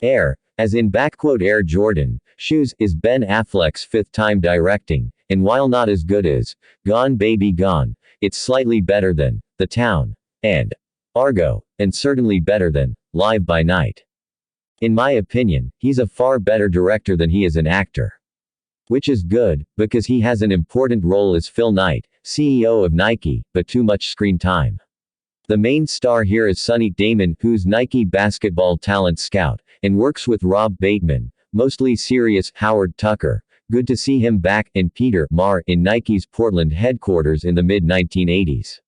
Air, as in Air Jordan, Shoes, is Ben Affleck's fifth time directing, and while not as good as Gone Baby Gone, it's slightly better than The Town and Argo, and certainly better than Live by Night. In my opinion, he's a far better director than he is an actor. Which is good, because he has an important role as Phil Knight, CEO of Nike, but too much screen time. The main star here is Sonny Damon, who's Nike basketball talent scout, and works with Rob Bateman, mostly serious Howard Tucker, good to see him back, and Peter Marr in Nike's Portland headquarters in the mid-1980s.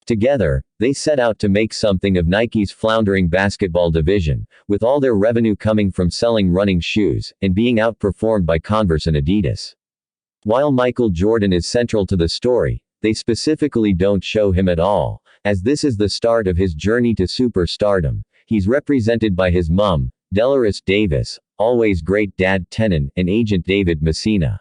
Together, they set out to make something of Nike's floundering basketball division, with all their revenue coming from selling running shoes, and being outperformed by Converse and Adidas. While Michael Jordan is central to the story, they specifically don't show him at all, as this is the start of his journey to superstardom. He's represented by his mum, Delores Davis, always great dad Tennant, and agent David Messina.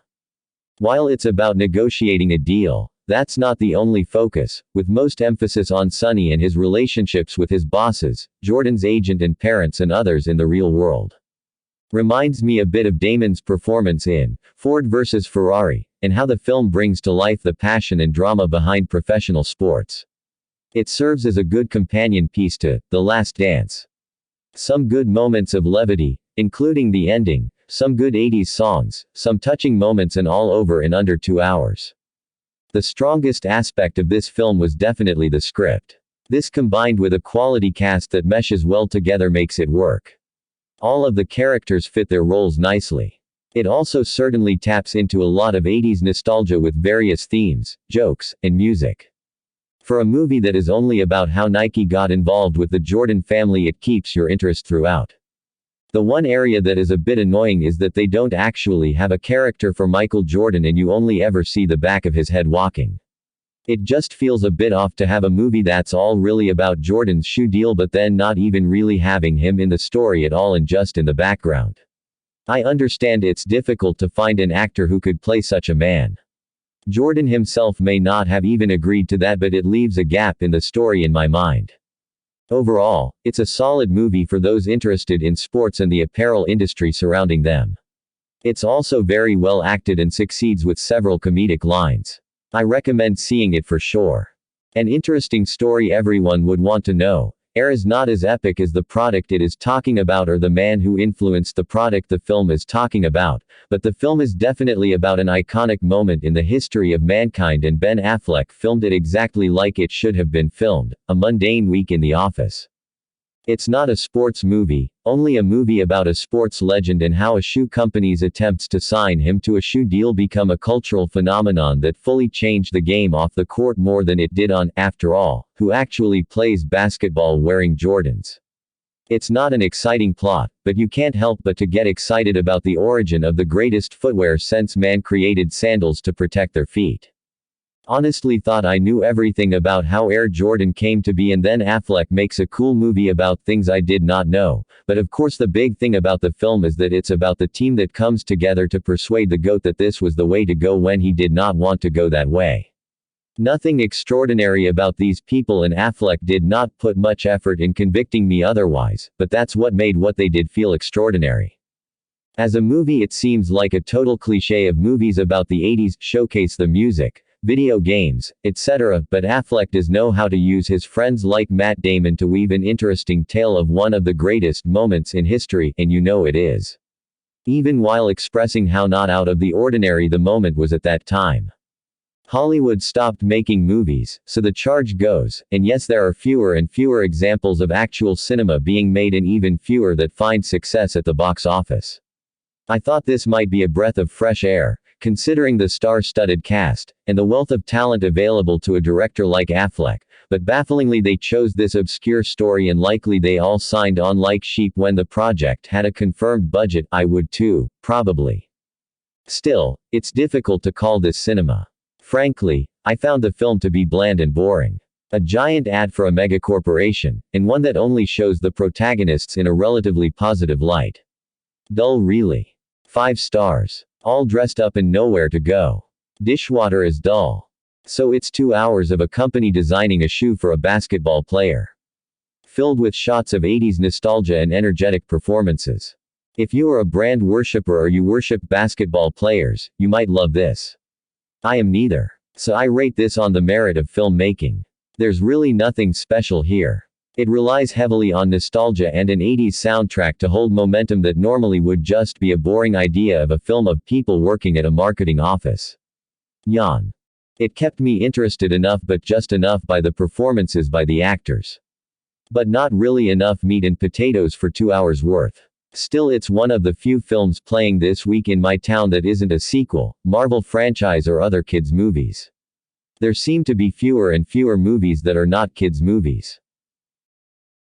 While it's about negotiating a deal, that's not the only focus, with most emphasis on Sonny and his relationships with his bosses, Jordan's agent and parents and others in the real world. Reminds me a bit of Damon's performance in Ford vs. Ferrari, and how the film brings to life the passion and drama behind professional sports. It serves as a good companion piece to The Last Dance. Some good moments of levity, including the ending, some good 80s songs, some touching moments, and all over in under 2 hours. The strongest aspect of this film was definitely the script. This combined with a quality cast that meshes well together makes it work. All of the characters fit their roles nicely. It also certainly taps into a lot of 80s nostalgia with various themes, jokes, and music. For a movie that is only about how Nike got involved with the Jordan family, it keeps your interest throughout. The one area that is a bit annoying is that they don't actually have a character for Michael Jordan and you only ever see the back of his head walking. It just feels a bit off to have a movie that's all really about Jordan's shoe deal but then not even really having him in the story at all and just in the background. I understand it's difficult to find an actor who could play such a man. Jordan himself may not have even agreed to that, but it leaves a gap in the story in my mind. Overall, it's a solid movie for those interested in sports and the apparel industry surrounding them. It's also very well acted and succeeds with several comedic lines. I recommend seeing it for sure. An interesting story everyone would want to know. Air is not as epic as the product it is talking about or the man who influenced the product the film is talking about, but the film is definitely about an iconic moment in the history of mankind, and Ben Affleck filmed it exactly like it should have been filmed, a mundane week in the office. It's not a sports movie, only a movie about a sports legend and how a shoe company's attempts to sign him to a shoe deal become a cultural phenomenon that fully changed the game off the court more than it did on, after all, who actually plays basketball wearing Jordans. It's not an exciting plot, but you can't help but to get excited about the origin of the greatest footwear since man created sandals to protect their feet. Honestly thought I knew everything about how Air Jordan came to be, and then Affleck makes a cool movie about things I did not know, but of course the big thing about the film is that it's about the team that comes together to persuade the GOAT that this was the way to go when he did not want to go that way. Nothing extraordinary about these people, and Affleck did not put much effort in convicting me otherwise, but that's what made what they did feel extraordinary. As a movie it seems like a total cliché of movies about the 80s, showcase the music, video games, etc., but Affleck does know how to use his friends like Matt Damon to weave an interesting tale of one of the greatest moments in history, and you know it is. Even while expressing how not out of the ordinary the moment was at that time. Hollywood stopped making movies, so the charge goes, and yes, there are fewer and fewer examples of actual cinema being made and even fewer that find success at the box office. I thought this might be a breath of fresh air, considering the star-studded cast, and the wealth of talent available to a director like Affleck, but bafflingly they chose this obscure story, and likely they all signed on like sheep when the project had a confirmed budget. I would too, probably. Still, it's difficult to call this cinema. Frankly, I found the film to be bland and boring. A giant ad for a megacorporation, and one that only shows the protagonists in a relatively positive light. Dull really. 5 stars. All dressed up and nowhere to go. Dishwater is dull. So it's 2 hours of a company designing a shoe for a basketball player. filled with shots of 80s nostalgia and energetic performances. If you are a brand worshiper or you worship basketball players, you might love this. I am neither. So I rate this on the merit of filmmaking. There's really nothing special here. It relies heavily on nostalgia and an 80s soundtrack to hold momentum that normally would just be a boring idea of a film of people working at a marketing office. Yawn. It kept me interested enough, but just enough by the performances by the actors. But not really enough meat and potatoes for 2 hours worth. Still, it's one of the few films playing this week in my town that isn't a sequel, Marvel franchise or other kids movies. There seem to be fewer and fewer movies that are not kids movies.